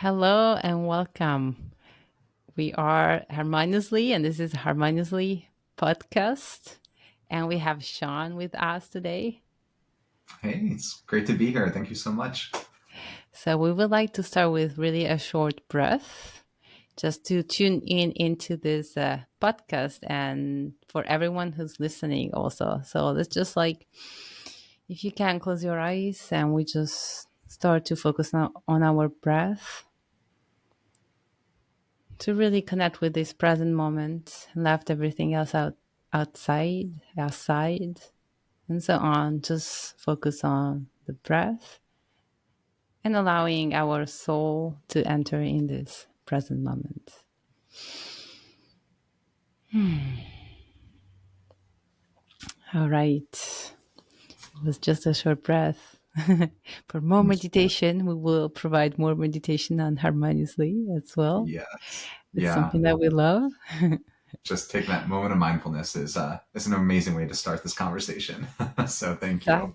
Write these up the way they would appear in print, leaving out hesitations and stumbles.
Hello and welcome. We are Harmoniously, and this is Harmoniously podcast. And we have Sean with us today. Hey, it's great to be here. Thank you so much. So we would like to start with really a short breath, just to tune in into this podcast, and for everyone who's listening also. So let's just if you can close your eyes, and we just start to focus on our breath, to really connect with this present moment, left everything else outside, and so on. Just focus on the breath and allowing our soul to enter in this present moment. All right. It was just a short breath. For more meditation, we will provide more meditation on harmoniously as well. Yes. It's Yeah. something that we love. Just taking that moment of mindfulness is an amazing way to start this conversation. So thank you.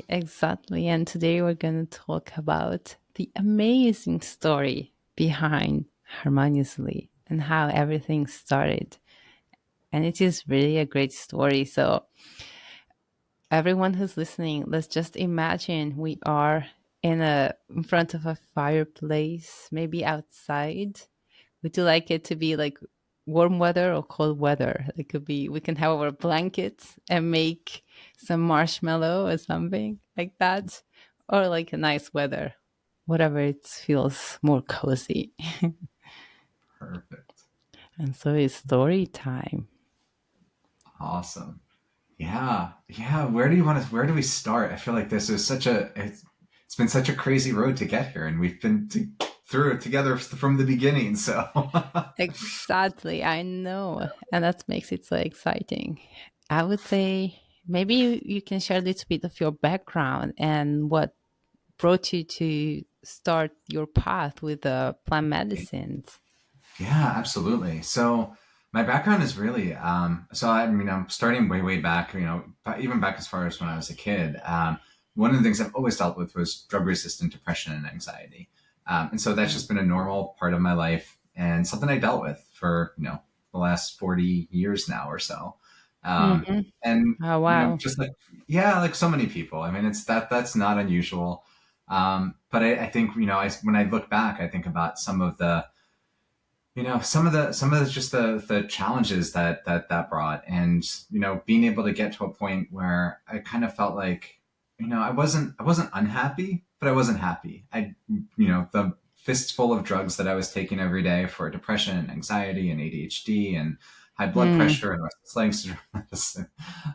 Exactly. And today we're going to talk about the amazing story behind Harmoniously and how everything started. And it is really a great story. So, everyone who's listening, let's just imagine we are in front of a fireplace, maybe outside. Would you like it to be like warm weather or cold weather? It could be, we can have our blankets and make some marshmallow or something like that, or like a nice weather, whatever it feels more cozy. Perfect. And so it's story time. Awesome. Yeah. Yeah. Where do we start? I feel like it's been such a crazy road to get here, and we've been through it together from the beginning. So Exactly, I know. And that makes it so exciting. I would say maybe you can share a little bit of your background and what brought you to start your path with the plant medicines. yeah, absolutely. So my background is really I'm starting way back. Even back as far as when I was a kid. One of the things I've always dealt with was drug resistant depression and anxiety, and so that's just been a normal part of my life and something I dealt with for the last 40 years now or so. Mm-hmm. And Oh, wow. just like yeah, like so many people. I mean, that's not unusual. But I think when I look back, I think about some of the just the challenges that brought, and being able to get to a point where I kind of felt like I wasn't unhappy, but I wasn't happy. The fistful of drugs that I was taking every day for depression and anxiety and ADHD and high blood Mm. pressure and restless leg syndrome medicine,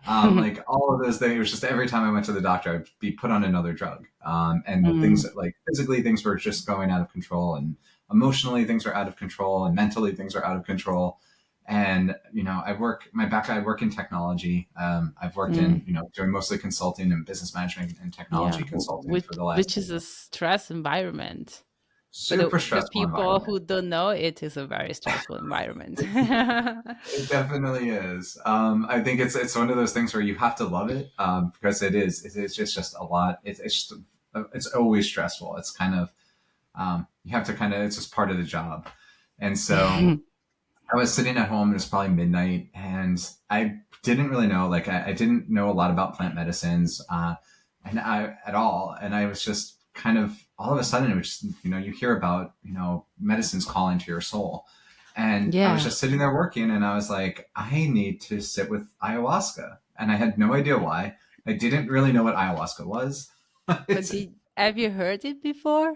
like all of those things. It was just every time I went to the doctor, I'd be put on another drug, and things Mm. that, like, physically things were just going out of control, and emotionally things are out of control, and mentally things are out of control. And I work in technology. I've worked in Mm. doing mostly consulting and business management and Yeah, technology consulting for which the last which is a stress environment. For super the stressful people environment. who don't know, it is a very stressful environment. It definitely is. I think it's one of those things where you have to love it, because it's just a lot. It's always stressful. It's kind of you have to kind of, it's just part of the job. And so I was sitting at home, and it was probably midnight, and I didn't really know, like, I didn't know a lot about plant medicines, at all. And I was just kind of, all of a sudden, it was just, you hear about, medicines calling to your soul. And I was Yeah. just sitting there working, and I was like, I need to sit with ayahuasca. And I had no idea why. I didn't really know what ayahuasca was. But it's, have you heard it before?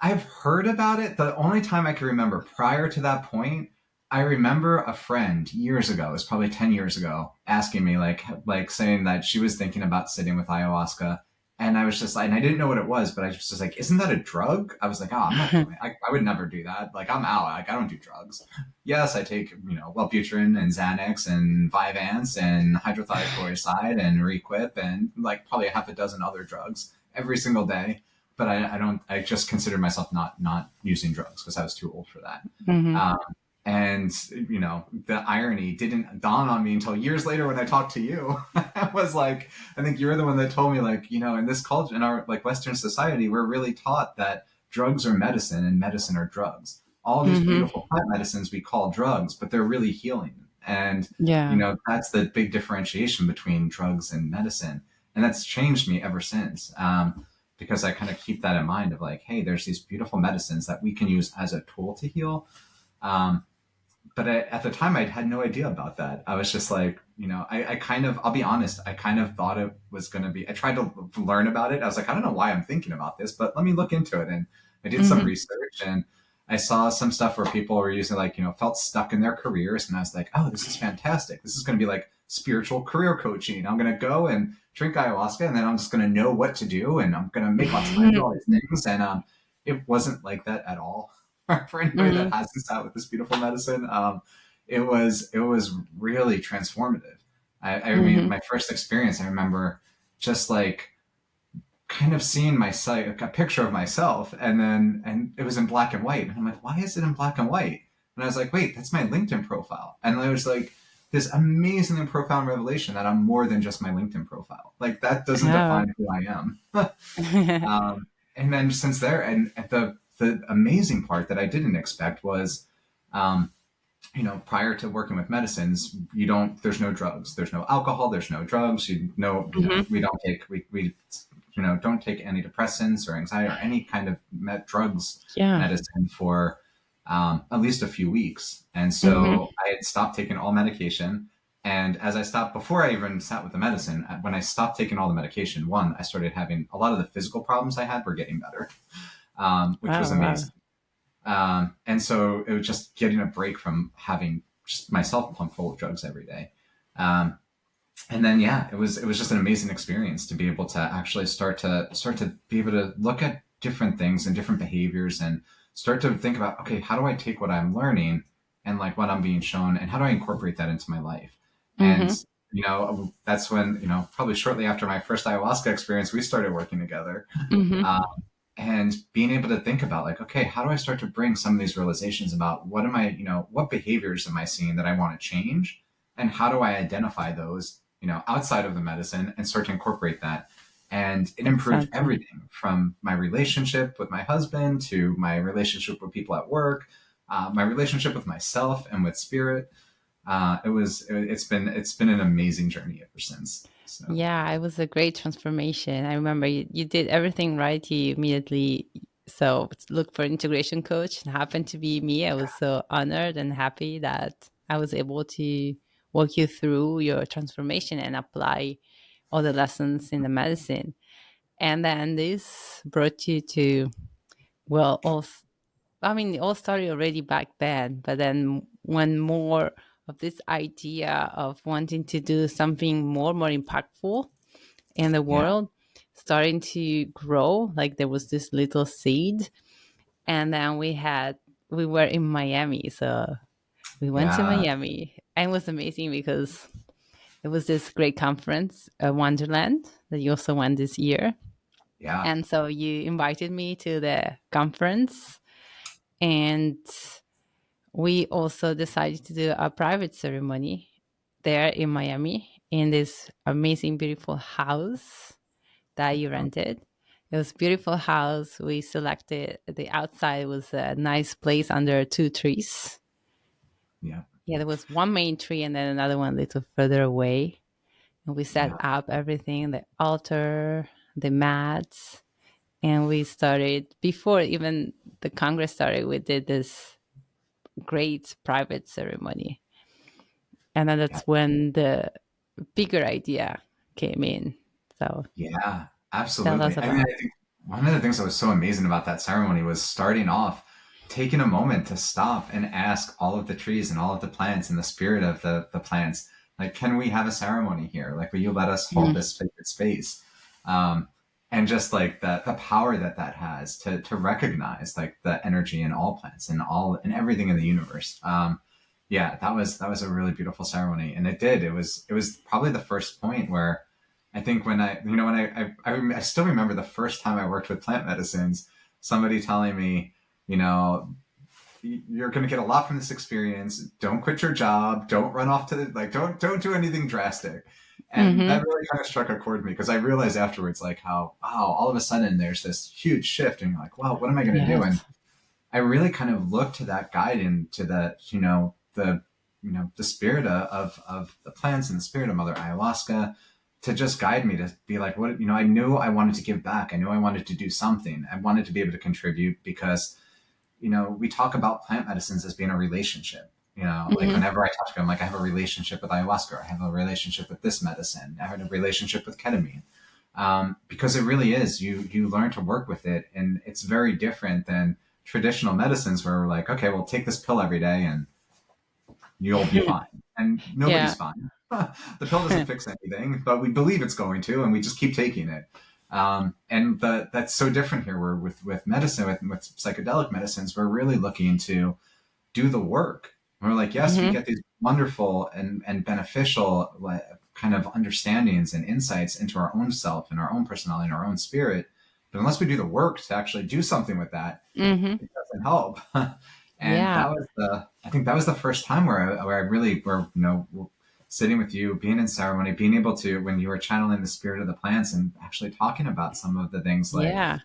I've heard about it. The only time I can remember prior to that point, I remember a friend years ago, it was probably 10 years ago, asking me, like saying that she was thinking about sitting with ayahuasca. And I was just like, and I didn't know what it was, but I was just like, isn't that a drug? I was like, oh, I'm not doing it. I would never do that. Like, I'm out. Like, I don't do drugs. Yes, I take, Wellbutrin and Xanax and Vyvanse and hydrothiochloroquine and Requip and like probably a half a dozen other drugs every single day. But I don't. I just considered myself not using drugs because I was too old for that. Hmm. Um, and the irony didn't dawn on me until years later when I talked to you. I was like, I think you're the one that told me, like, in this culture, in our, like, Western society, we're really taught that drugs are medicine and medicine are drugs. All these Mm-hmm. beautiful plant medicines we call drugs, but they're really healing. And, Yeah. that's the big differentiation between drugs and medicine. And that's changed me ever since. Because I kind of keep that in mind of like, hey, there's these beautiful medicines that we can use as a tool to heal. Um, but at the time, I had no idea about that. I was just like, I kind of, I'll be honest, I kind of thought it was going to be, I tried to learn about it. I was like, I don't know why I'm thinking about this, but let me look into it. And I did some Mm-hmm. research and I saw some stuff where people were using like, felt stuck in their careers. And I was like, oh, this is fantastic. This is going to be like spiritual career coaching. I'm going to go and drink ayahuasca and then I'm just going to know what to do. And I'm going to make lots of money, do all these things. And it wasn't like that at all. For anybody that Mm-hmm. hasn't sat with this beautiful medicine, it was really transformative. I mean, Mm-hmm. my first experience, I remember just like kind of seeing myself, a picture of myself, and it was in black and white. And I'm like, why is it in black and white? And I was like, wait, that's my LinkedIn profile. And there was like this amazing and profound revelation that I'm more than just my LinkedIn profile. Like that doesn't Oh. define who I am. And then since there, and the amazing part that I didn't expect was, um, prior to working with medicines, there's no drugs, there's no alcohol, there's no drugs. Mm-hmm. We don't take, we don't take antidepressants or anxiety or any kind of drugs, Yeah. medicine for at least a few weeks. And Mm-hmm. so I had stopped taking all medication. And as I stopped, before I even sat with the medicine, when I stopped taking all the medication, one, I started having a lot of the physical problems I had were getting better, which was Oh, wow. amazing. And so it was just getting a break from having just myself pumped full of drugs every day. Um, and then, yeah, it was just an amazing experience to be able to actually start to be able to look at different things and different behaviors and start to think about, okay, how do I take what I'm learning and like what I'm being shown and how do I incorporate that into my life? And, Mm-hmm. that's when, probably shortly after my first ayahuasca experience, we started working together. Mm-hmm. Um, and being able to think about like, okay, how do I start to bring some of these realizations about what behaviors am I seeing that I want to change? And how do I identify those, outside of the medicine and start to incorporate that? And it improved Exactly. everything from my relationship with my husband to my relationship with people at work, my relationship with myself and with spirit. It's been an amazing journey ever since. So Yeah, it was a great transformation. I remember you did everything right. You immediately look for integration coach. It happened to be me. I was so honored and happy that I was able to walk you through your transformation and apply all the lessons in the medicine. And then this brought you to, well, I mean, it all started already back then, but then when more of this idea of wanting to do something more impactful in the yeah, world starting to grow, like there was this little seed. And then we were in Miami. So we went to yeah, Miami and it was amazing because it was this great conference, Wonderland, that you also went this year. yeah, And so you invited me to the conference, and we also decided to do a private ceremony there in Miami in this amazing, beautiful house that you rented. It was a beautiful house. We selected the outside was a nice place under two trees. yeah, Yeah, there was one main tree and then another one a little further away. And we set yeah, up everything, the altar, the mats, and we started before even the Congress started, we did this great private ceremony. And then yeah. that's when the bigger idea came in. So Yeah, tell us absolutely. I mean, about. I think one of the things that was so amazing about that ceremony was starting off, taking a moment to stop and ask all of the trees and all of the plants and the spirit of the plants, like, can we have a ceremony here? Like, will you let us hold Mm, this sacred space? Um, and just like the power that has to recognize like the energy in all plants and in everything in the universe. Yeah, that was a really beautiful ceremony, and it was probably the first point where I think when I still remember the first time I worked with plant medicines, somebody telling me, you know, you're going to get a lot from this experience. Don't quit your job. Don't run off to don't do anything drastic. And that Mm-hmm. really kind of struck a chord with me because I realized afterwards, like, how, wow, all of a sudden there's this huge shift, and you're like, wow, what am I going to do? And Yes. I really kind of looked to that guide and to the, the spirit of the plants and the spirit of Mother Ayahuasca to just guide me to be like, what, I knew I wanted to give back. I knew I wanted to do something. I wanted to be able to contribute because, we talk about plant medicines as being a relationship. Like Mm-hmm. whenever I talk to them, like I have a relationship with ayahuasca, or I have a relationship with this medicine, I have a relationship with ketamine. Because it really is, you learn to work with it, and it's very different than traditional medicines where we're like, okay, well, take this pill every day and you'll be fine, and nobody's Yeah. fine. The pill doesn't fix anything, but we believe it's going to, and we just keep taking it. And that's so different here. Where with medicine, with psychedelic medicines, we're really looking to do the work. We're like, yes, we Mm-hmm. get these wonderful and beneficial kind of understandings and insights into our own self and our own personality and our own spirit. But unless we do the work to actually do something with that, Mm-hmm. it doesn't help. And Yeah. I think that was the first time where I really were, sitting with you, being in ceremony, being able to, when you were channeling the spirit of the plants and actually talking about some of the things like, Yeah.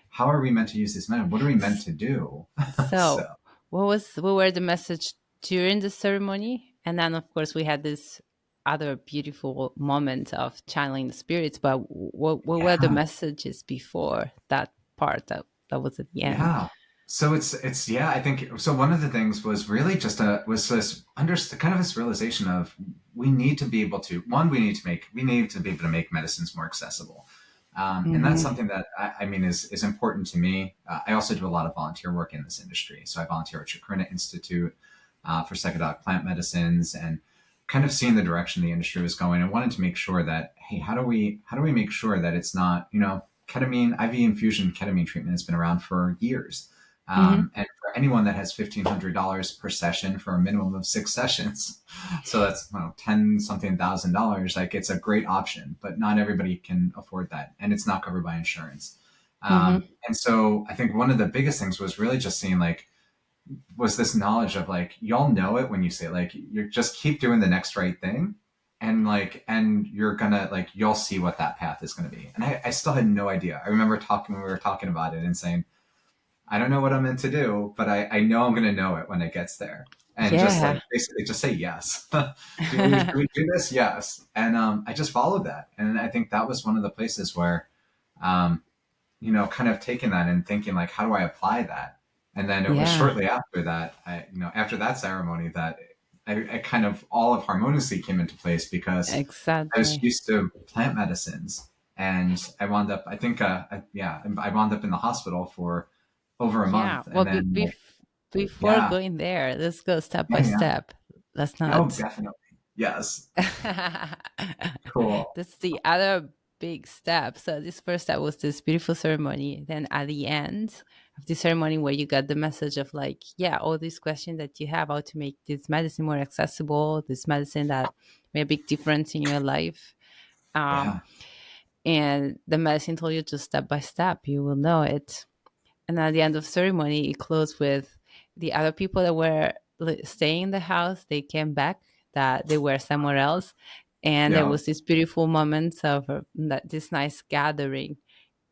how are we meant to use this medicine? What are we meant to do? So, So, what were the message during the ceremony? And then, of course, we had this other beautiful moment of channeling the spirits. But what were the yeah. messages before that part that was at the end? Yeah. So it's yeah, I think so. One of the things was really just was this kind of this realization of we need to be able to we need to be able to make medicines more accessible. And that's Mm-hmm. something that I mean is important to me. I also do a lot of volunteer work in this industry. So I volunteer at Chakrina Institute for psychedelic plant medicines, and kind of seeing the direction the industry was going, and wanted to make sure that, hey, how do we make sure that it's not, ketamine, IV infusion ketamine treatment has been around for years. Mm-hmm. And for anyone that has $1,500 per session for a minimum of 6 sessions, so that's, well, 10 something $1,000. Like, it's a great option, but not everybody can afford that, and it's not covered by insurance. Mm-hmm. And so I think one of the biggest things was really just seeing, like, was this knowledge of, like, y'all know it when you say, like, you just keep doing the next right thing, and like, and you're gonna, like, you'll see what that path is going to be. And I still had no idea. I remember talking when we were talking about it and saying, I don't know what I'm meant to do, but I know I'm going to know it when it gets there. And just, like, Yeah. basically just say yes. Do we do this? Yes. And I just followed that. And I think that was one of the places where, um, kind of taking that and thinking, like, how do I apply that? And then it was Yeah. shortly after that, after that ceremony, that I kind of, all of Harmoniously came into place, because I was Exactly. used to plant medicines, and I wound up, I think, I wound up in the hospital for over a Yeah. month, Well, and then, like, before yeah, going there, let's go step by yeah, yeah, step. Let's oh, not. definitely, yes, cool, That's the other big step. So this first step was this beautiful ceremony. Then at the end of the ceremony, where you got the message of, like, yeah, all these questions that you have, how to make this medicine more accessible, this medicine that made a big difference in your life. Um, yeah, and the medicine told you just step by step, you will know it. And at the end of ceremony, it closed with the other people that were staying in the house. They came back, that they were somewhere else, and there yeah, was this beautiful moment of this nice gathering.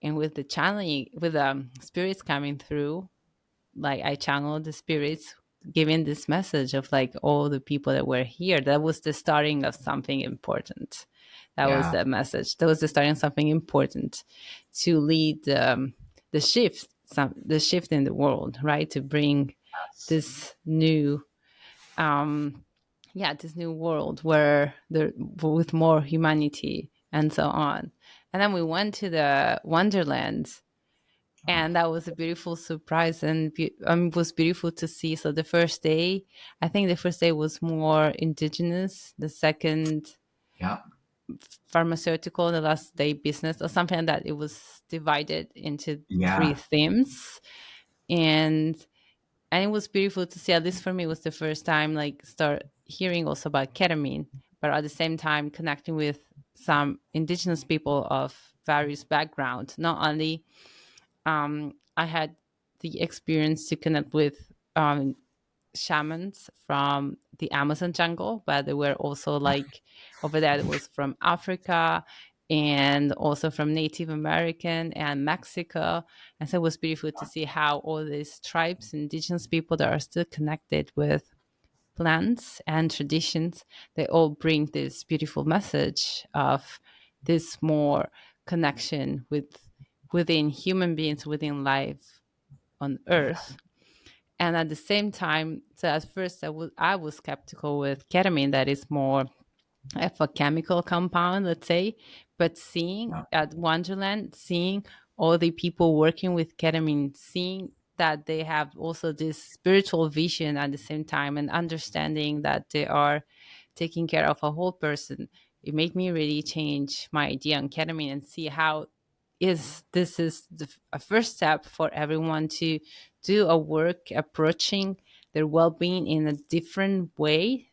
And with the channeling, with the spirits coming through, like, I channeled the spirits giving this message of, like, all the people that were here. That was the starting of something important. That was yeah, the message. That was the starting of something important to lead the shift, the shift in the world, right? To bring yes, this new, um, yeah, this new world where there, with more humanity and so on. And then we went to the Wonderland, and that was a beautiful surprise, and it was beautiful to see. So the first day, I think the first day was more indigenous, the second yeah, pharmaceutical, the last day business, or something like that. It was divided into three yeah, themes, and it was beautiful to see. At least for me, it was the first time, like, start hearing also about ketamine, but at the same time connecting with some indigenous people of various backgrounds. Not only I had the experience to connect with shamans from the Amazon jungle, but there were also like over there it was from Africa and also from Native American and Mexico. And so it was beautiful to see how all these tribes, indigenous people that are still connected with plants and traditions, they all bring this beautiful message of this more connection with within human beings, within life on earth. And at the same time, so at first I was skeptical with ketamine, that is more of a chemical compound, let's say. But seeing Yeah, at Wonderland, seeing all the people working with ketamine, seeing that they have also this spiritual vision at the same time, and understanding that they are taking care of a whole person, it made me really change my idea on ketamine and see how is this is a first step for everyone to do a work approaching their well-being in a different way,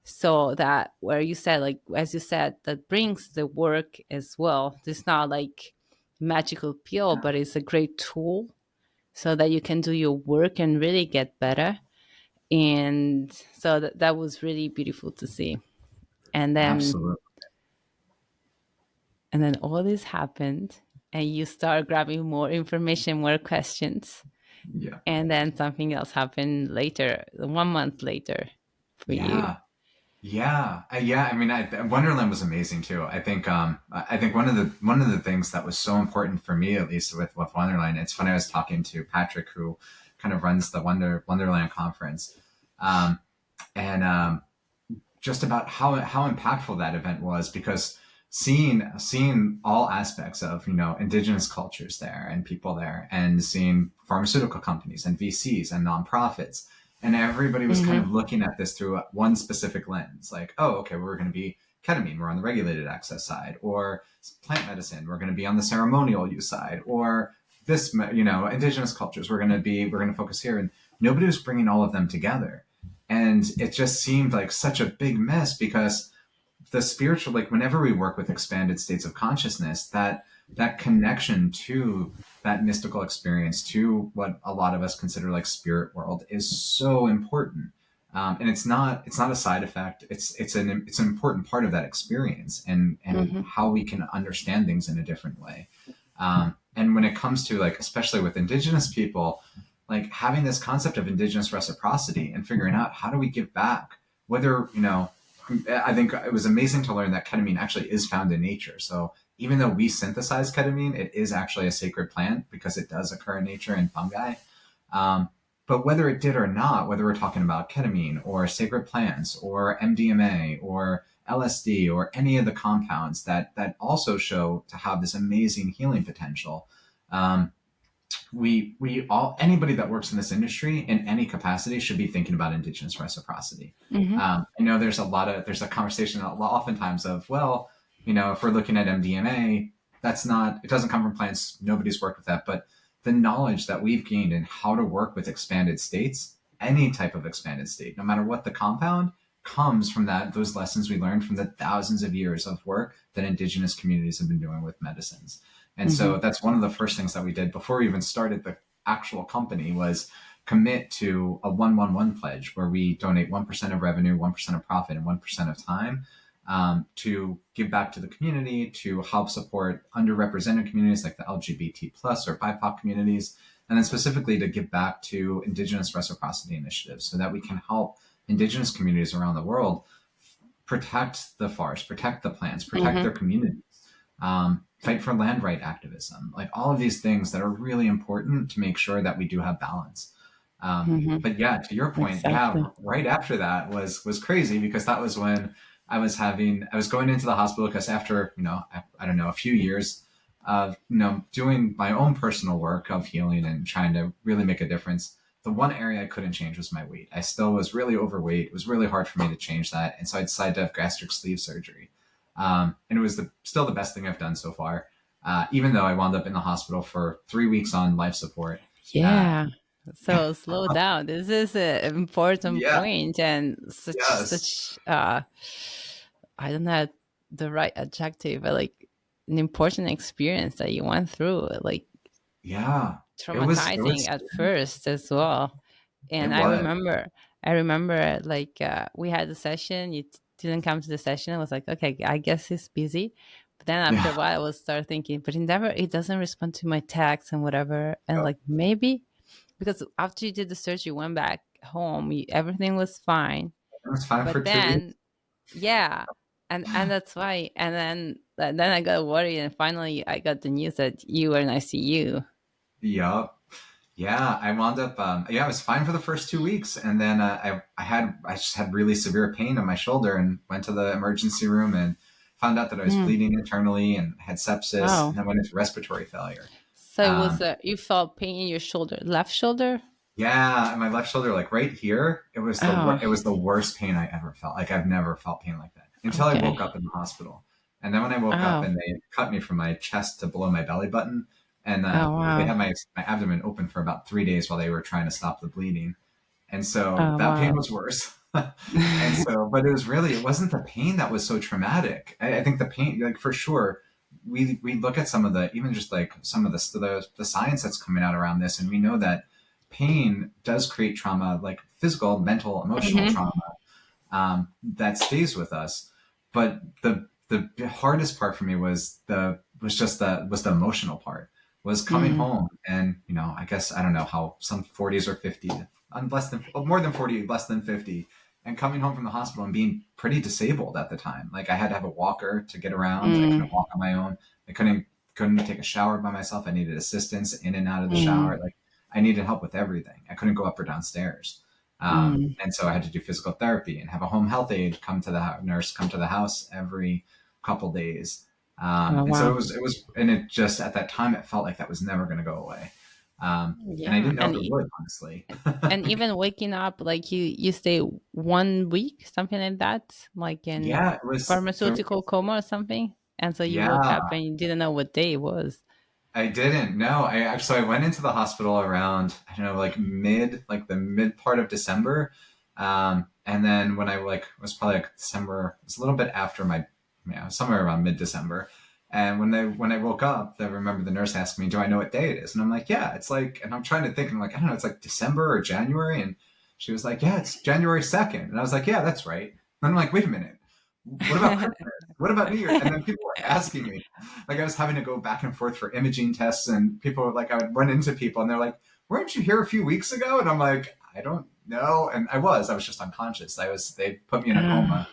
so that where you said, like as you said, that brings the work as well. It's not like magical pill, yeah, but it's a great tool so that you can do your work and really get better. And so that was really beautiful to see. And then absolutely. all this happened, and you start grabbing more information, more questions, Yeah. and then something else happened later, 1 month later for you. Yeah. Yeah, yeah. I mean, Wonderland was amazing too. I think one of the things that was so important for me, at least with Wonderland. It's funny. I was talking to Patrick, who kind of runs the Wonderland conference, um, and just about how impactful that event was, because seeing all aspects of, indigenous cultures there and people there, and seeing pharmaceutical companies and VCs and nonprofits, and everybody was kind Mm-hmm. of looking at this through one specific lens, like, oh, okay, we're going to be ketamine, we're on the regulated access side, or plant medicine, we're going to be on the ceremonial use side, or this, indigenous cultures, we're going to focus here. And nobody was bringing all of them together, and it just seemed like such a big mess, because the spiritual, like whenever we work with expanded states of consciousness, that connection to that mystical experience, to what a lot of us consider like spirit world, is so important. And it's not a side effect. It's an important part of that experience, and Mm-hmm. how we can understand things in a different way. And when it comes to, like, especially with indigenous people, like having this concept of indigenous reciprocity and figuring out how do we give back, whether, I think it was amazing to learn that ketamine actually is found in nature. So even though we synthesize ketamine, it is actually a sacred plant because it does occur in nature in fungi. Um, but whether it did or not, whether we're talking about ketamine or sacred plants or MDMA or LSD or any of the compounds that also show to have this amazing healing potential, um, we all, anybody that works in this industry in any capacity, should be thinking about indigenous reciprocity. Mm-hmm. I know there's a conversation oftentimes of, well, if we're looking at MDMA, it doesn't come from plants, nobody's worked with that. But the knowledge that we've gained in how to work with expanded states, any type of expanded state, no matter what the compound, comes from those lessons we learned from the thousands of years of work that indigenous communities have been doing with medicines. And Mm-hmm. so that's one of the first things that we did before we even started the actual company, was commit to a 111 pledge, where we donate 1% of revenue, 1% of profit, and 1% of time, to give back to the community, to help support underrepresented communities like the LGBT plus or BIPOC communities, and then specifically to give back to indigenous reciprocity initiatives, so that we can help indigenous communities around the world protect the forest, protect the plants, protect their Mm-hmm. communities, fight for land right activism, like all of these things that are really important to make sure that we do have balance. Mm-hmm. But yeah, to your point, yeah, Exactly. right after that was crazy, because that was when I was going into the hospital, because after, I don't know, a few years of, doing my own personal work of healing and trying to really make a difference, the one area I couldn't change was my weight. I still was really overweight. It was really hard for me to change that, and so I decided to have gastric sleeve surgery. And it was still the best thing I've done so far, even though I wound up in the hospital for 3 weeks on life support. Uh, Yeah. So slow down. This is an important yeah, point, and yes, such I don't know the right adjective, but like an important experience that you went through, like yeah. It was traumatizing at first as well. it And I was remember I remember like we had a session. You didn't come to the session. I was like, okay, I guess he's busy. But then after Yeah. a while, I was start thinking, but he doesn't respond to my texts and whatever. And Yep. like maybe because after you did the surgery, you went back home. Everything was fine. It was fine for But 2 weeks. then, yeah, and that's why. And then I got worried, and finally I got the news that you were in ICU. Yep. Yeah, I wound up. Yeah, I was fine for the first 2 weeks, and then I just had really severe pain on my shoulder, and went to the emergency room and found out that I was Mm. bleeding internally and had sepsis, and Oh, then went into respiratory failure. so it was Um, you felt pain in your shoulder, left shoulder. yeah, and my left shoulder, like right here, Oh, it was the worst pain I ever felt. Like I've never felt pain like that until I okay. woke up in the hospital, and then when I woke up Oh, and they cut me from my chest to below my belly button, and oh they wow. had my abdomen open for about 3 days while they were trying to stop the bleeding. And so Oh that pain wow. was worse. And so, but it wasn't the pain that was so traumatic. I think the pain, like for sure, we look at some of the, even just like some of the science that's coming out around this, and we know that pain does create trauma, like physical, mental, emotional Hmm. trauma, that stays with us. But the hardest part for me was the emotional part, was coming Mm, home, and I guess I don't know how some 40s or 50, less than more than 40, less than 50, and coming home from the hospital and being pretty disabled at the time. Like I had to have a walker to get around. I couldn't mm, walk on my own. I couldn't take a shower by myself. I needed assistance in and out of the shower. mm, Like I needed help with everything. I couldn't go up or downstairs. mm. And so I had to do physical therapy and have a home health aide nurse come to the house every couple days. Oh And so wow. it just at that time it felt like that was never going to go away. And I Yeah, didn't know if it would, honestly. and even waking up, like you stay 1 week, something like that, like in Yeah, it was pharmaceutical coma or something. And so you woke up yeah, and you didn't know what day it was. I didn't. No, I went into the hospital around, I don't know, like the mid part of December. And then when I was probably like December, it was a little bit after somewhere around mid December. And when I woke up, I remember the nurse asked me, "Do I know what day it is?" And I'm like, "Yeah, it's like," and I'm trying to think, I'm like, I don't know, it's like December or January. And she was like, "Yeah, it's January 2nd." And I was like, "Yeah, that's right." And I'm like, "Wait a minute. What about Christmas? What about New Year?" And then people were asking me, like I was having to go back and forth for imaging tests, and people were like, I would run into people, and they're like, "Weren't you here a few weeks ago?" And I'm like, "I don't know." And I was just unconscious. They put me in a coma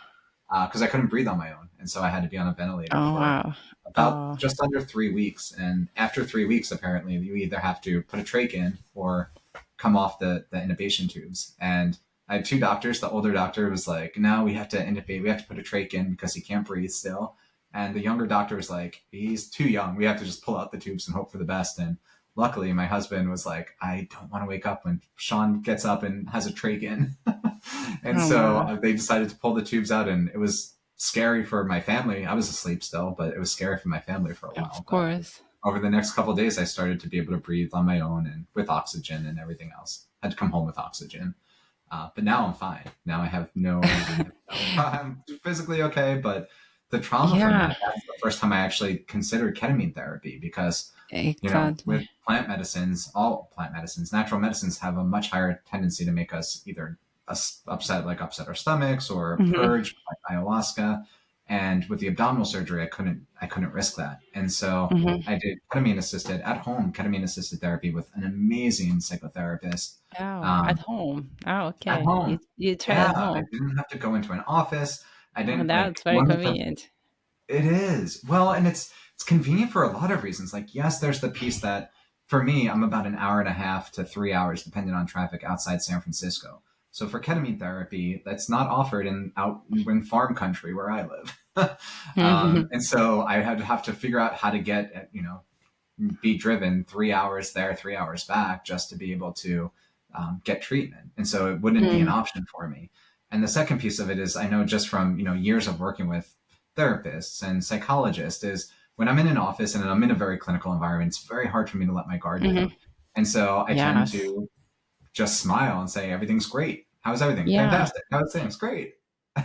because I couldn't breathe on my own, and so I had to be on a ventilator Oh for wow. about Oh. just under 3 weeks. And after 3 weeks, apparently, you either have to put a trach in or come off the intubation tubes. And I had two doctors. The older doctor was like, "No, we have to intubate. We have to put a trach in because he can't breathe still." And the younger doctor was like, "He's too young. We have to just pull out the tubes and hope for the best." And luckily, my husband was like, "I don't want to wake up when Sean gets up and has a trach in." And Oh so wow. they decided to pull the tubes out, and it was scary for my family. I was asleep still, but it was scary for my family for a Of while. But course. over the next couple of days, I started to be able to breathe on my own and with oxygen and everything else. I had to come home with oxygen. But now I'm fine. Now I have I'm physically okay, but the trauma from Yeah, that's the first time I actually considered ketamine therapy because, with exactly. all plant medicines, natural medicines have a much higher tendency to make us either upset our stomachs or Hmm. purge, like ayahuasca. And with the abdominal surgery, I couldn't risk that. And so Hmm. I did ketamine assisted therapy with an amazing psychotherapist. Oh, at Um, home. Oh, at okay. You home. you tried Yeah, at I home. didn't have to go into an office. I Oh, didn't that's like very one of the convenient. it is. Well, and it's convenient for a lot of reasons. Like, yes, there's the piece that for me, I'm about an hour and a half to 3 hours, depending on traffic, outside San Francisco. So for ketamine therapy, that's not offered in farm country where I live. And so I had to have to figure out how to be driven 3 hours there, 3 hours back, just to be able to get treatment. And so it wouldn't be an Mm, option for me. And the second piece of it is, I know just from years of working with therapists and psychologists, is when I'm in an office and I'm in a very clinical environment, it's very hard for me to let my guard mhm. down. And so I tend Yes. to just smile and say, "Everything's great. How's everything? Yeah. Fantastic. How's things? Great."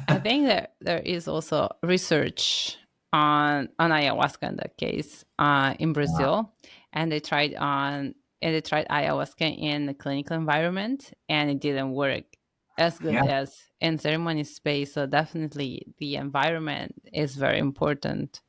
I think that there is also research on ayahuasca in that case in Wow. Brazil, and they tried ayahuasca in the clinical environment, and it didn't work. as good Yeah, as in ceremony space. So definitely the environment is very important.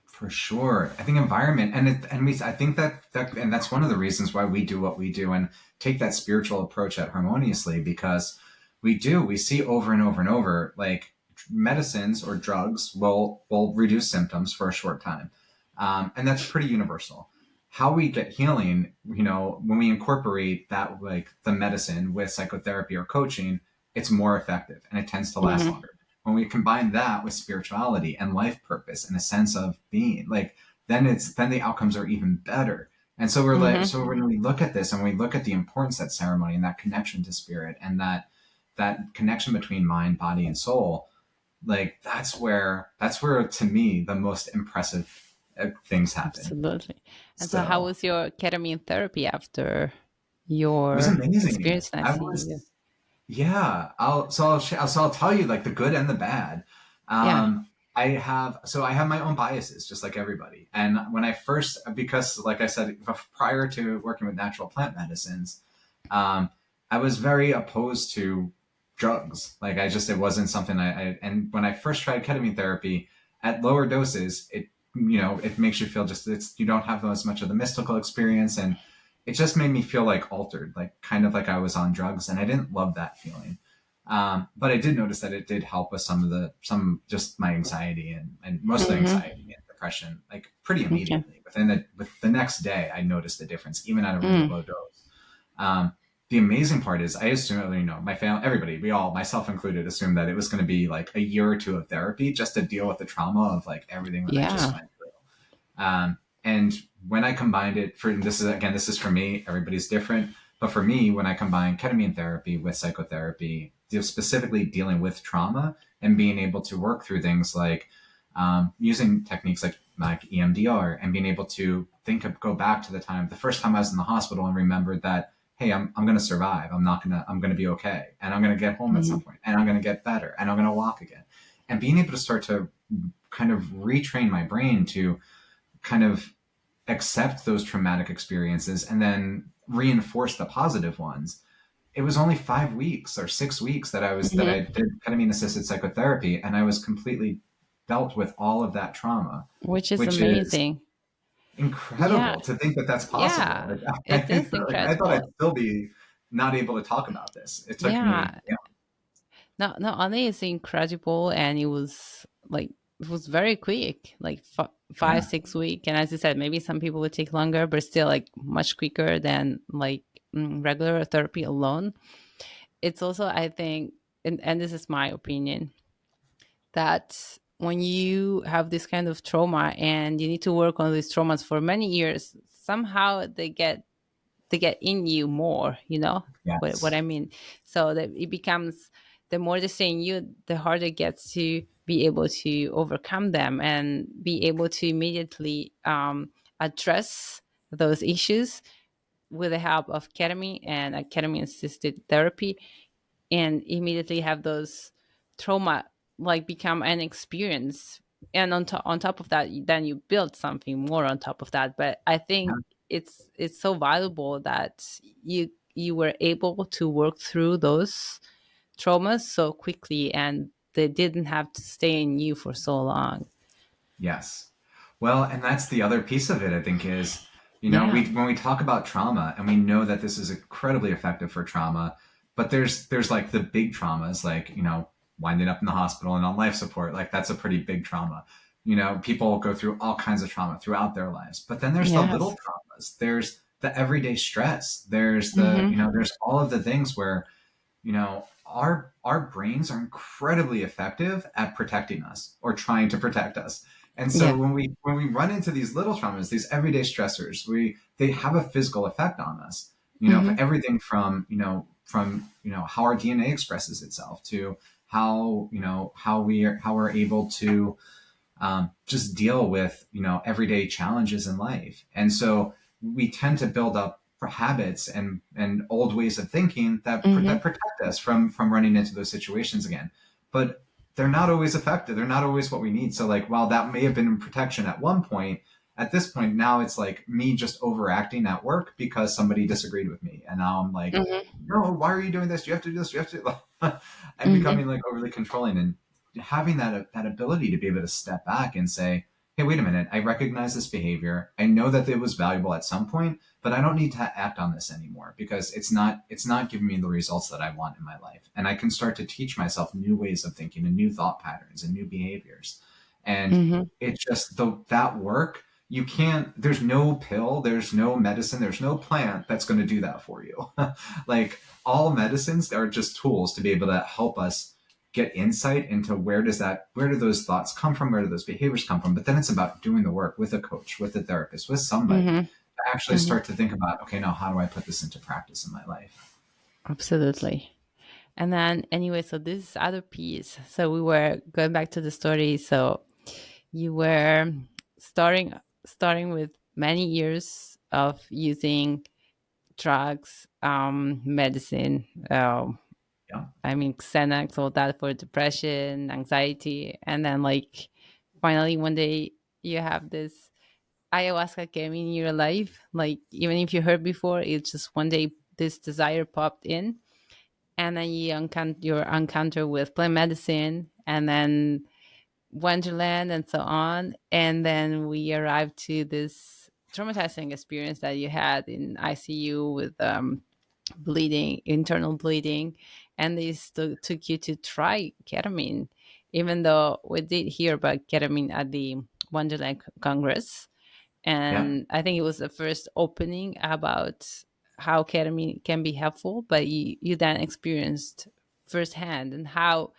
for sure. I think environment I think and that's one of the reasons why we do what we do and take that spiritual approach at Harmoniously, because we see over and over and over, like, medicines or drugs will reduce symptoms for a short time. And that's pretty universal. How we get healing, when we incorporate that, like the medicine with psychotherapy or coaching, it's more effective and it tends to last Hmm. longer. When we combine that with spirituality and life purpose and a sense of being, like, then the outcomes are even better. And so Hmm. so when we look at this and we look at the importance of that ceremony and that connection to spirit and that connection between mind, body, and soul, like, that's where to me the most impressive things happen. Absolutely. And so, how So was your ketamine therapy after it was your amazing. experience? I I see you. was Yeah, I'll tell you, like, the good and the bad. Yeah. I have my own biases, just like everybody. And when I first, because like I said, prior to working with natural plant medicines, um, I was very opposed to drugs. Like, it wasn't something and when I first tried ketamine therapy at lower doses, it makes you feel you don't have as much of the mystical experience, and it just made me feel like altered, like kind of like I was on drugs, and I didn't love that feeling. But I did notice that it did help with some just my anxiety and most of the Hmm. anxiety and depression, like, pretty Okay. immediately. With the next day, I noticed the difference, even at a really Mm. low dose. Um, the amazing part is, I assume, my family, everybody, we all, myself included, assumed that it was going to be like a year or two of therapy just to deal with the trauma of, like, everything that I just Yeah. went through. And when I combined it, this is for me, everybody's different. But for me, when I combine ketamine therapy with psychotherapy, specifically dealing with trauma and being able to work through things like, using techniques like EMDR, and being able to go back to the first time I was in the hospital, and remembered that, hey, I'm going to survive. I'm going to be okay. And I'm going to get home at some Hmm. point, and I'm going to get better, and I'm going to walk again. And being able to start to kind of retrain my brain to kind of accept those traumatic experiences and then reinforce the positive ones. It was only 5 weeks or 6 weeks that I Hmm. did ketamine assisted psychotherapy, and I was completely dealt with all of that trauma, Which is which is amazing. Yeah. incredible to think that that's possible. Yeah. Like, It is I thought I'd incredible. still be not able to talk about this. It took me, Yeah. Not only is it incredible, and it was very quick, like five, yeah, 6 week. And as you said, maybe some people would take longer, but still like much quicker than like regular therapy alone. It's also, I think, and this is my opinion, that when you have this kind of trauma and you need to work on these traumas for many years, somehow they get in you more, what I yes, mean. So that it becomes, the more they stay in you, the harder it gets to be able to overcome them and be able to immediately address those issues with the help of ketamine and a ketamine assisted therapy, and immediately have those trauma like become an experience. And on top of that, then you build something more on top of that. But I yeah, think it's so valuable that you were able to work through those traumas so quickly, and they didn't have to stay in you for so long. yes. Well, and that's the other piece of it, I think, is, Yeah. when we talk about trauma, and we know that this is incredibly effective for trauma, but there's like the big traumas, like, winding up in the hospital and on life support, like, that's a pretty big trauma. People go through all kinds of trauma throughout their lives, but then there's the little Yes. traumas. There's the everyday stress. Hmm. There's all of the things where, our brains are incredibly effective at protecting us or trying to protect us. And Yeah. so when we run into these little traumas, these everyday stressors, they have a physical effect on us. For Hmm. everything from how our DNA expresses itself to how we're able to, just deal with everyday challenges in life. And so we tend to build up for habits and old ways of thinking that Hmm. protect us from running into those situations again. But they're not always effective. They're not always what we need. So, like, while that may have been protection at one point, at this point now it's like me just overacting at work because somebody disagreed with me, and now I'm like, Mm-hmm. no, why are you doing this? You have to do this. You have to. I'm Mm-hmm. becoming like overly controlling, and having that ability to be able to step back and say, hey, wait a minute, I recognize this behavior. I know that it was valuable at some point, but I don't need to act on this anymore because it's not giving me the results that I want in my life. And I can start to teach myself new ways of thinking and new thought patterns and new behaviors. And Mm-hmm. it's just that work, you can't, there's no pill, there's no medicine, there's no plant that's going to do that for you. Like all medicines are just tools to be able to help us get insight into where do those thoughts come from, where do those behaviors come from. But then it's about doing the work with a coach, with a therapist, with somebody Mm-hmm. to actually Mm-hmm. start to think about, okay, now how do I put this into practice in my life? Absolutely. And then, anyway, so this other piece. So we were going back to the story. So you were starting starting with many years of using drugs, medicine. Yeah. I mean, Xanax, all that for depression, anxiety, and then like finally one day you have this ayahuasca came in your life. Like even if you heard before, it's just one day this desire popped in, and then your encounter with plant medicine, and then Wonderland, and so on. And then we arrived to this traumatizing experience that you had in ICU with bleeding, internal bleeding, and they still took you to try ketamine, even though we did hear about ketamine at the Wonderland Congress. Yeah. And I think it was the first opening about how ketamine can be helpful, but you then experienced firsthand and how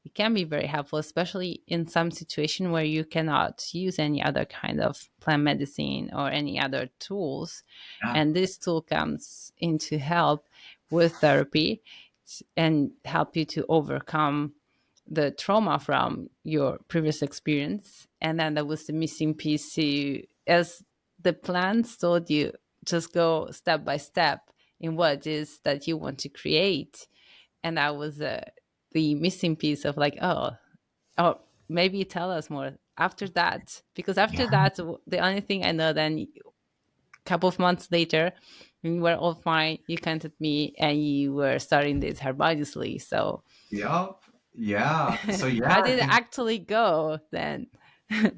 it can be very helpful, especially in some situation where you cannot use any other kind of plant medicine or any other tools. Yeah. And this tool comes in to help with therapy and help you to overcome the trauma from your previous experience. And then there was the missing piece to, as the plans told you, just go step by step in what it is that you want to create. And that was the missing piece of like, oh, maybe tell us more after that, because after Yeah. that, the only thing I know, then a couple of months later, when we were all fine, you contacted me and you were starting this harmoniously. So Yep. Yeah. So yeah, how I did it think actually go then?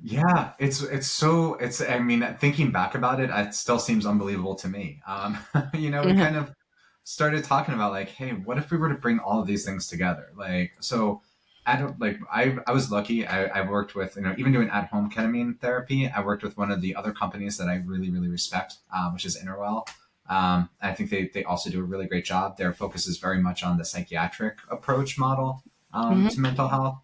yeah, I mean, thinking back about it, it still seems unbelievable to me. We Mhm. kind of started talking about like, hey, what if we were to bring all of these things together? Like, so I don't like I was lucky. I worked with, even doing at home ketamine therapy. I worked with one of the other companies that I really really respect, which is Interwell. I think they also do a really great job. Their focus is very much on the psychiatric approach model to Mhm. mental health,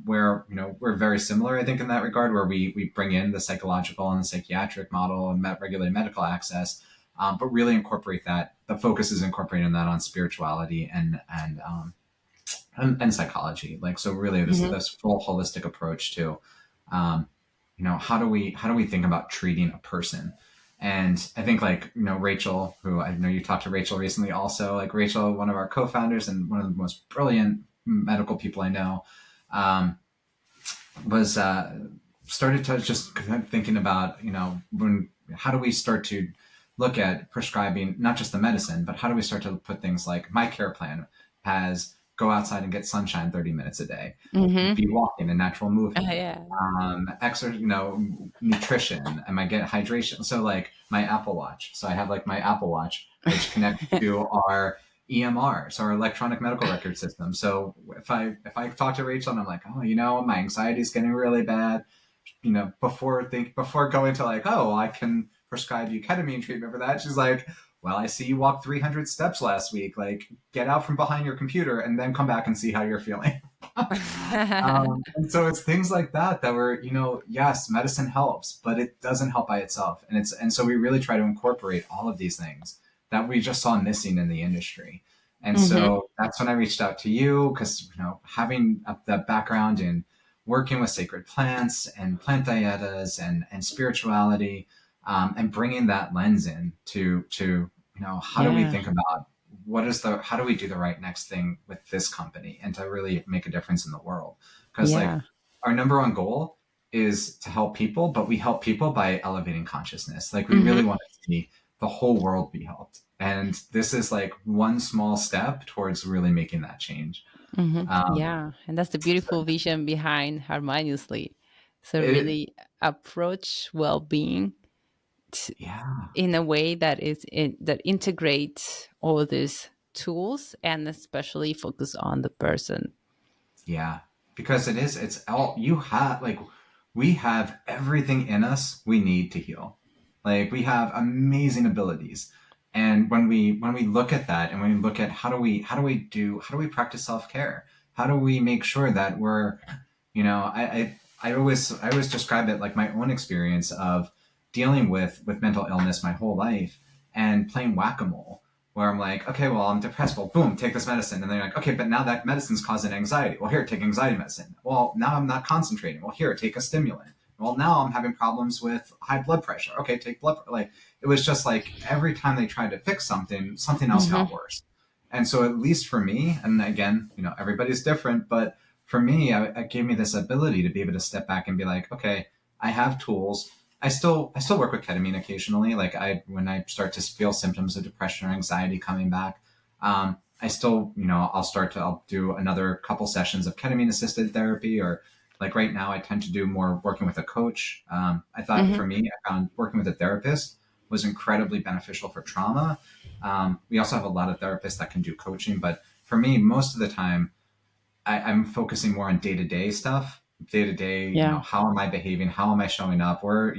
where we're very similar, I think, in that regard, where we bring in the psychological and the psychiatric model and regulated medical access, but really incorporate that. The focus is incorporating that on spirituality and psychology. Like, so really Mhm. this full holistic approach to, um, how do we think about treating a person. And I think, like, Rachel, who I know you talked to Rachel recently also, like Rachel, one of our co-founders and one of the most brilliant medical people I know, um, was started to just kind of thinking about, how do we start to look at prescribing not just the medicine, but how do we start to put things like my care plan has go outside and get sunshine 30 minutes a day, Mhm. be walking and natural Oh movement, yeah. exercise, nutrition, and I get hydration. So like my Apple Watch. So I have like my Apple Watch, which connects to our EMR, so our electronic medical record system. So if I talk to Rachel and I'm like, oh, my anxiety is getting really bad, before going to like, oh, I can prescribe you ketamine treatment for that. She's like, well, I see you walked 300 steps last week. Like, get out from behind your computer and then come back and see how you're feeling. And so it's things like that were, yes, medicine helps, but it doesn't help by itself. And so we really try to incorporate all of these things that we just saw missing in the industry. And Mhm. so that's when I reached out to you because, having the background in working with sacred plants and plant dietas and spirituality, and bringing that lens in to how do we Yeah. think about how do we do the right next thing with this company and to really make a difference in the world, because like Yeah. our number one goal is to help people, but we help people by elevating consciousness. Like we really Mm-hmm. want to see the whole world be helped. And this is like one small step towards really making that change. Mm-hmm. Um, Yeah, and that's the beautiful vision behind Harmoniously. So it, really approach well-being yeah, in a way that that integrates all these tools and especially focus on the person. yeah, because it's all you have. Like we have everything in us we need to heal. Like we have amazing abilities. And when we look at that and when we look at how do we practice self-care? How do we make sure that we're, I always describe it like my own experience of dealing with mental illness my whole life and playing whack-a-mole, where I'm like, okay, well, I'm depressed. Well, boom, take this medicine. And they're like, okay, but now that medicine's causing anxiety. Well, here, take anxiety medicine. Well, now I'm not concentrating. Well, here, take a stimulant. Well, now I'm having problems with high blood pressure. Okay, take like it was just like every time they tried to fix something, something else got Mm-hmm. worse. And so at least for me, and again, everybody's different, but for me, it gave me this ability to be able to step back and be like, okay, I have tools. I still work with ketamine occasionally. Like when I start to feel symptoms of depression or anxiety coming back, I still, I'll do another couple sessions of ketamine assisted therapy, or like right now I tend to do more working with a coach. I thought Mm-hmm. for me, I found working with a therapist was incredibly beneficial for trauma. We also have a lot of therapists that can do coaching, but for me, most of the time, I'm focusing more on day to day stuff, day to day, Yeah. how am I behaving? How am I showing up? Or,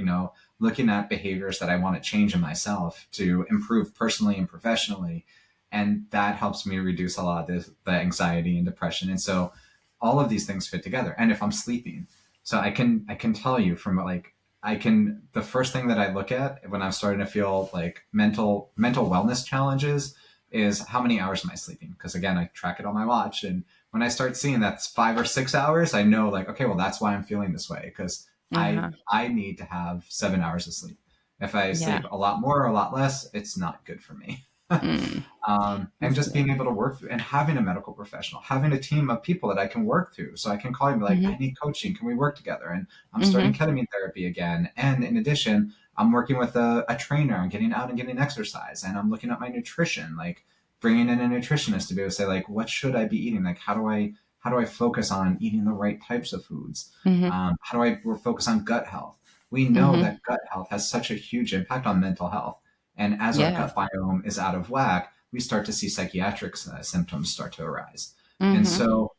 looking at behaviors that I want to change in myself to improve personally and professionally. And that helps me reduce a lot of the anxiety and depression. And so all of these things fit together. And if I'm sleeping, so I can tell you from like, the first thing that I look at when I'm starting to feel like mental wellness challenges is how many hours am I sleeping? Because again, I track it on my watch, and when I start seeing that's 5 or 6 hours, I know like, okay, well, that's why I'm feeling this way, because I Uh-huh. I need to have 7 hours of sleep. If I Yeah. sleep a lot more or a lot less, it's not good for me. Mm. And That's just good. being able to work through and having a medical professional, having a team of people that I can work through. So I can call you and be like, I Mm-hmm. need coaching. Can we work together? And I'm starting Mm-hmm. ketamine therapy again. And in addition, I'm working with a trainer and getting out and getting exercise. And I'm looking at my nutrition, like bringing in a nutritionist to be able to say, like, what should I be eating? Like, how do I focus on eating the right types of foods? Mm-hmm. How do I focus on gut health? We know Mm-hmm. that gut health has such a huge impact on mental health. And as our Yes. gut biome is out of whack, we start to see psychiatric symptoms start to arise. And Mm-hmm. so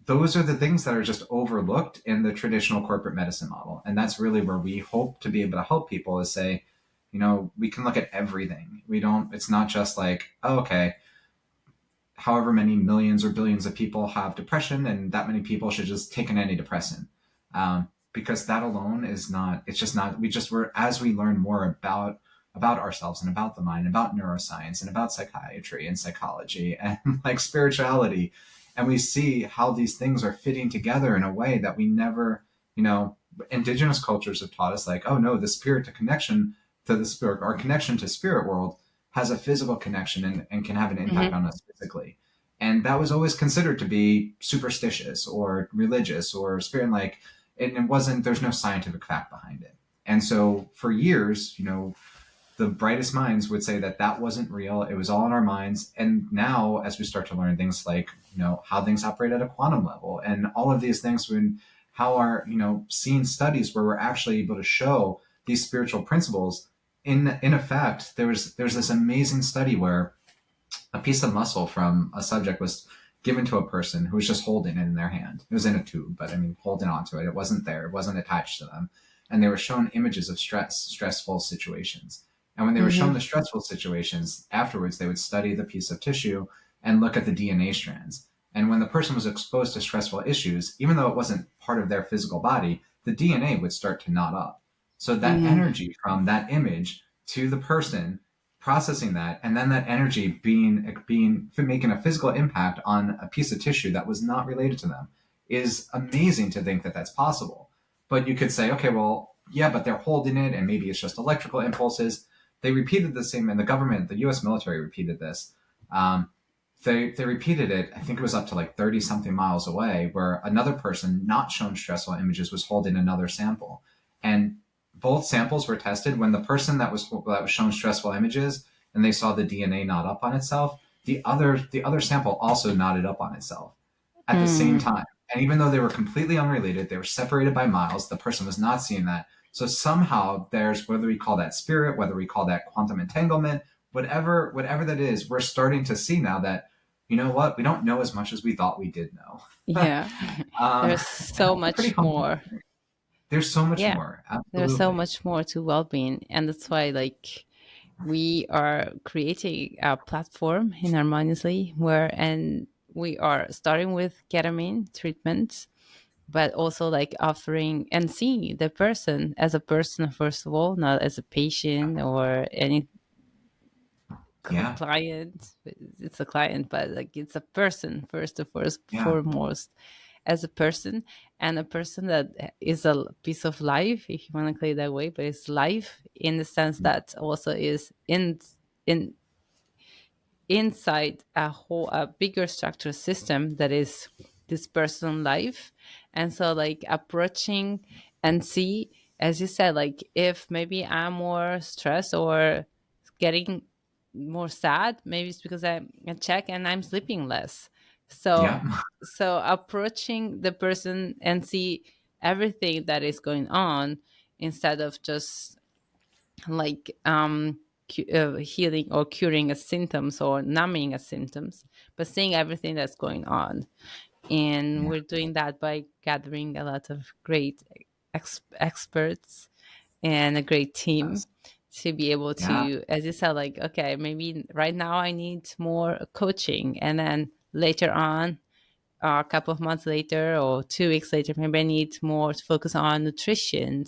those are the things that are just overlooked in the traditional corporate medicine model. And that's really where we hope to be able to help people is say, we can look at everything. It's not just like, oh, okay, however many millions or billions of people have depression and that many people should just take an antidepressant. Because that alone is not, it's just not, as we learn more about ourselves and about the mind, about neuroscience and about psychiatry and psychology and like spirituality, and we see how these things are fitting together in a way that we never, indigenous cultures have taught us like, oh no, the spirit to connection to the spirit, our connection to spirit world has a physical connection and can have an impact Mm-hmm. on us physically. And that was always considered to be superstitious or religious or spirit like, and it wasn't, there's no scientific fact behind it. And so for years, the brightest minds would say that that wasn't real. It was all in our minds. And now, as we start to learn things like, how things operate at a quantum level and all of these things, when how are, seeing studies where we're actually able to show these spiritual principles in effect, there's this amazing study where a piece of muscle from a subject was given to a person who was just holding it in their hand. It was in a tube, but I mean, holding onto it. It wasn't there. It wasn't attached to them. And they were shown images of stressful situations. And when they were shown Mm-hmm. the stressful situations, afterwards, they would study the piece of tissue and look at the DNA strands. And when the person was exposed to stressful issues, even though it wasn't part of their physical body, the DNA would start to knot up. So that Mm-hmm. energy from that image to the person processing that, and then that energy being making a physical impact on a piece of tissue that was not related to them is amazing to think that that's possible. But you could say, okay, well, yeah, but they're holding it, and maybe it's just electrical impulses. They repeated the same, and the government, the U.S. military, repeated this. they repeated it. I think it was up to like 30 something miles away, where another person not shown stressful images was holding another sample, and both samples were tested. When the person that was shown stressful images and they saw the DNA knot up on itself, the other sample also knotted up on itself at the same Mm, time. And even though they were completely unrelated, they were separated by miles. The person was not seeing that. So somehow there's, whether we call that spirit, whether we call that quantum entanglement, whatever that is, we're starting to see now that, you know what, we don't know as much as we thought we did know. yeah. um, There's and so that's a pretty much humbling more. experience. There's so much Yeah. more. There's so Absolutely. much more to well-being, and that's why like we are creating a platform in Harmoniously where, and we are starting with ketamine treatments, but also like offering and seeing the person as a person first of all, not as a patient or any Yeah. client. It's a client, but like it's a person first of first Yeah. foremost, as a person, and a person that is a piece of life, if you want to call it that way, but it's life in the sense that also is in inside a bigger structural system that is this person life. And so like approaching and see, as you said, like if maybe I'm more stressed or getting more sad, maybe it's because I check and I'm sleeping less. So Yeah. approaching the person and see everything that is going on, instead of just like healing or curing a symptoms or numbing a symptoms, but seeing everything that's going on. And Yeah. we're doing that by gathering a lot of great experts and a great team Yes. to be able Yeah. to, as you said, like, okay, maybe right now I need more coaching, and then later on, a couple of months later or 2 weeks later, maybe I need more to focus on nutrition,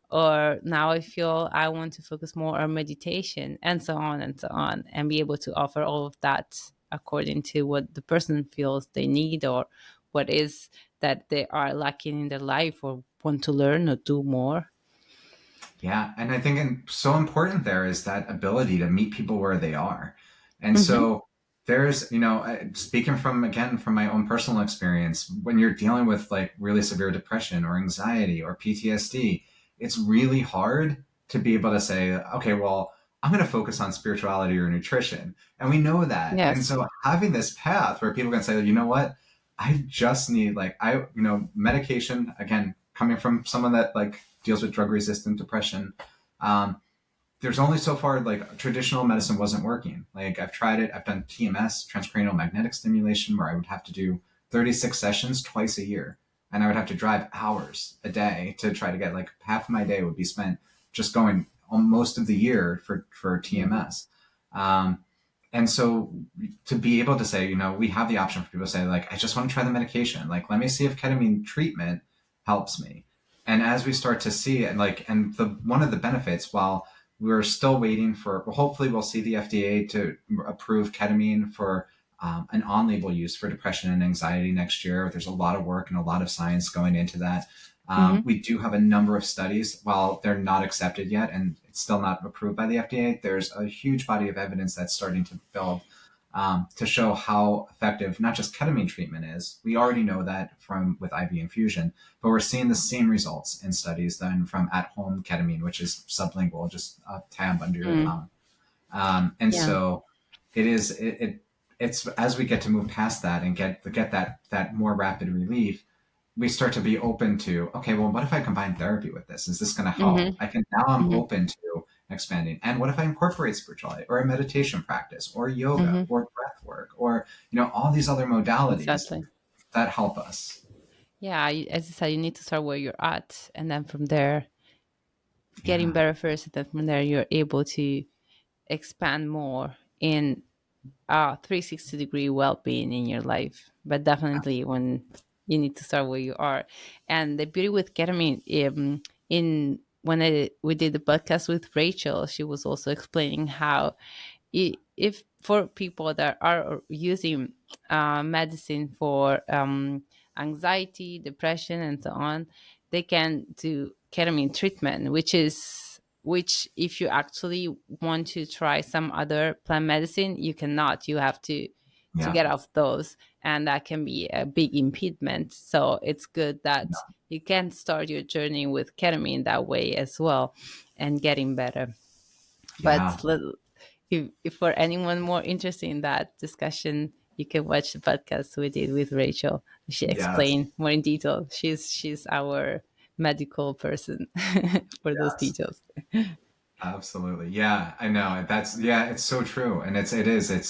or now I feel I want to focus more on meditation, and so on and so on, and be able to offer all of that according to what the person feels they need, or what is that they are lacking in their life or want to learn or do more. Yeah, and I think so important there is that ability to meet people where they are. And Mm-hmm. so there's, speaking from, again, from my own personal experience, when you're dealing with like really severe depression or anxiety or PTSD, it's really hard to be able to say, okay, well, I'm going to focus on spirituality or nutrition. And we know that. And Yes. so having this path where people can say, you know what, I just need medication, again, coming from someone that like deals with drug resistant depression. Um, there's only so far like traditional medicine wasn't working. Like I've tried it. I've done TMS, transcranial magnetic stimulation, where I would have to do 36 sessions twice a year. And I would have to drive hours a day to try to get, like, half of my day would be spent just going on most of the year for Mm-hmm. TMS. Um, and so to be able to say, we have the option for people to say, like, I just want to try the medication. Like, let me see if ketamine treatment helps me. And as we start to see it, like, and the one of the benefits, while we're still waiting for, well, hopefully we'll see the FDA to approve ketamine for an on-label use for depression and anxiety next year. There's a lot of work and a lot of science going into that. Mm-hmm. We do have a number of studies. While they're not accepted yet and it's still not approved by the FDA, there's a huge body of evidence that's starting to build to show how effective not just ketamine treatment is. We already know that from with IV infusion, but we're seeing the same results in studies then from at-home ketamine, which is sublingual, just a tab under your Mm. tongue. And Yeah. so it's as we get to move past that and get that more rapid relief, we start to be open to, okay, well, what if I combine therapy with this? Is this going to help? Mm-hmm. I'm Mm-hmm. open to expanding. And what if I incorporate spirituality or a meditation practice or yoga Mm-hmm. or breath work or, all these other modalities Exactly. that help us? Yeah, as you said, you need to start where you're at, and then from there, getting Yeah. better first, and then from there, you're able to expand more in 360-degree well-being in your life. But definitely when you need to start where you are. And the beauty with ketamine, in when we did the podcast with Rachel, she was also explaining how if for people that are using medicine for anxiety, depression, and so on, they can do ketamine treatment, which if you actually want to try some other plant medicine, you cannot. You have to to Yeah. get off those, and that can be a big impediment. So it's good that you can start your journey with ketamine that way as well, and getting better. But Yeah. if for anyone more interested in that discussion, you can watch the podcast we did with Rachel. She Yes. explained more in detail. She's our medical person for those Yes. details. Absolutely. Yeah, I know. That's yeah, it's so true. And it's it's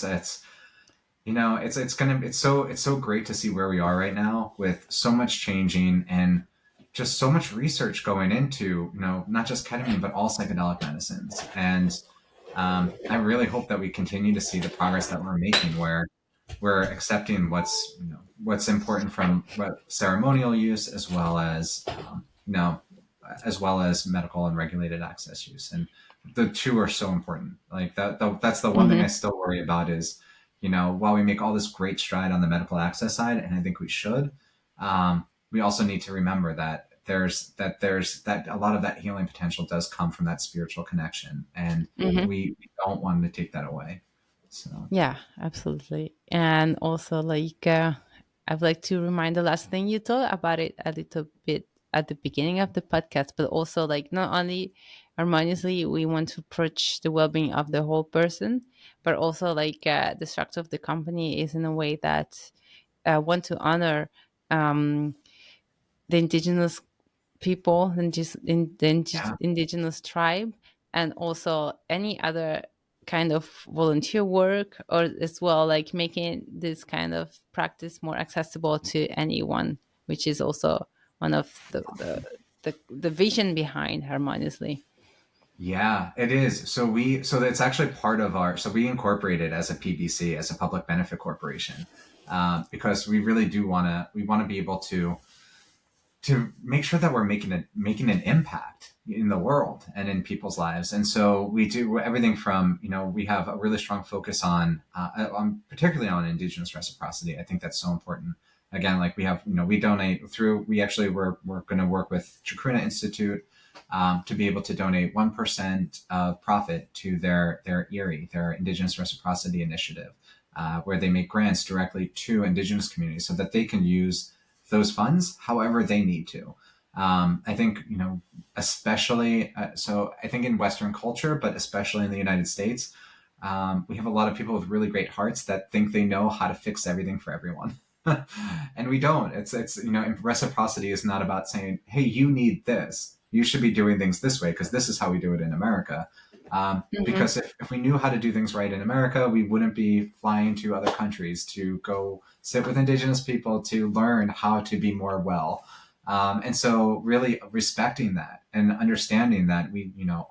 so great to see where we are right now with so much changing and just so much research going into, not just ketamine, but all psychedelic medicines. And I really hope that we continue to see the progress that we're making where we're accepting what's important from what ceremonial use as well as medical and regulated access use, and the two are so important. Like that's the one thing I Hmm. still worry about is, while we make all this great stride on the medical access side, and I think we should, we also need to remember that there's a lot of that healing potential does come from that spiritual connection, and Hmm. we don't want to take that away. So Yeah, absolutely. And also, like, I'd like to remind the last thing you told about it a little bit at the beginning of the podcast, but also, like, not only harmoniously, we want to approach the well being of the whole person, but also, like, the structure of the company is in a way that want to honor um, the indigenous people and just in the yeah. indigenous tribe, and also any other kind of volunteer work, or as well like making this kind of practice more accessible to anyone, which is also one of the vision behind harmoniously. Yeah, it is. So that's actually part of so we incorporated as a PBC, as a public benefit corporation, because we really do we want to be able to make sure that we're making an impact in the world and in people's lives. And so we do everything from, we have a really strong focus particularly on Indigenous reciprocity. I think that's so important. Again, like we have, we donate we're going to work with Chacruna Institute to be able to donate 1% of profit to their ERI, their Indigenous Reciprocity Initiative, where they make grants directly to Indigenous communities so that they can use those funds however they need to. I think, especially, so I think in Western culture, but especially in the United States, we have a lot of people with really great hearts that think they know how to fix everything for everyone. And we don't. Reciprocity is not about saying, hey, you need this. You should be doing things this way because this is how we do it in America. Hmm. Because if we knew how to do things right in America, we wouldn't be flying to other countries to go sit with Indigenous people to learn how to be more well. And so really respecting that and understanding that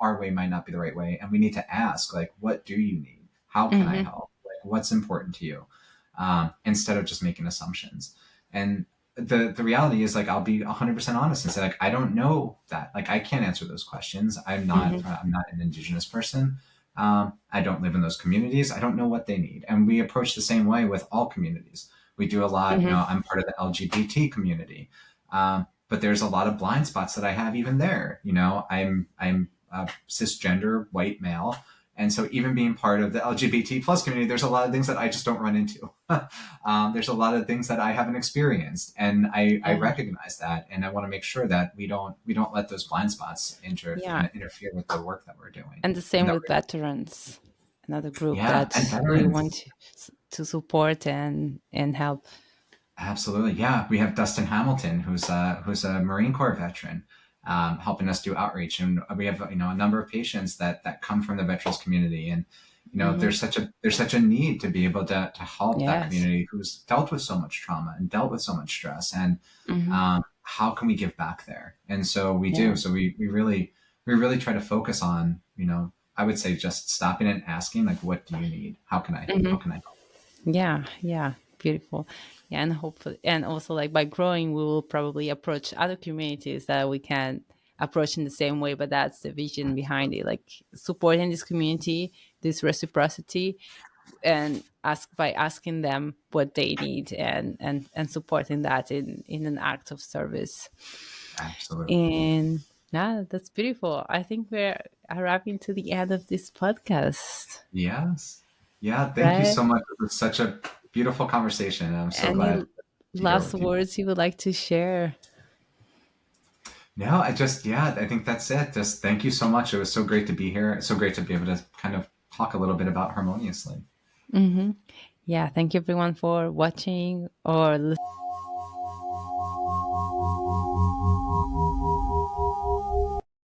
our way might not be the right way. And we need to ask, like, what do you need? How can I Hmm. help? Like, what's important to you? Instead of just making assumptions. And the reality is, like, I'll be 100% honest and say, like, I don't know that. Like, I can't answer those questions. Hmm. I'm not an Indigenous person. I don't live in those communities. I don't know what they need. And we approach the same way with all communities. We do a lot, Hmm. I'm part of the LGBT community. But there's a lot of blind spots that I have even there. I'm a cisgender white male. And so even being part of the LGBT plus community, there's a lot of things that I just don't run into. There's a lot of things that I haven't experienced, and I Yeah, recognize that, and I want to make sure that we don't let those blind spots yeah. interfere with the work that we're doing. And the And same that with veterans, another group yeah, that and we veterans. want to support and help. Absolutely, yeah. We have Dustin Hamilton, who's a Marine Corps veteran, helping us do outreach, and we have a number of patients that come from the veterans community, and Hmm. there's such a need to be able to help that Yes. community who's dealt with so much trauma and dealt with so much stress, and Hmm. how can we give back there? And so we Yeah. do. So we really try to focus on, I would say, just stopping and asking, like, what do you need? How Hmm. can I help? Yeah. Yeah. Beautiful. Yeah, and hopefully, and also like by growing, we will probably approach other communities that we can approach in the same way. But that's the vision behind it, like supporting this community, this reciprocity, and asking them what they need, and supporting that in an act of service. Absolutely. And yeah, that's beautiful. I think we're arriving to the end of this podcast, Yes. Yeah. Thank you right? so much. It was such a beautiful conversation. I'm so Any glad to hear it last with you. words you would like to share? No, yeah, I think that's it. Just thank you so much. It was so great to be here. It's so great to be able to kind of talk a little bit about harmoniously. Hmm. Yeah, thank you everyone for watching or listening.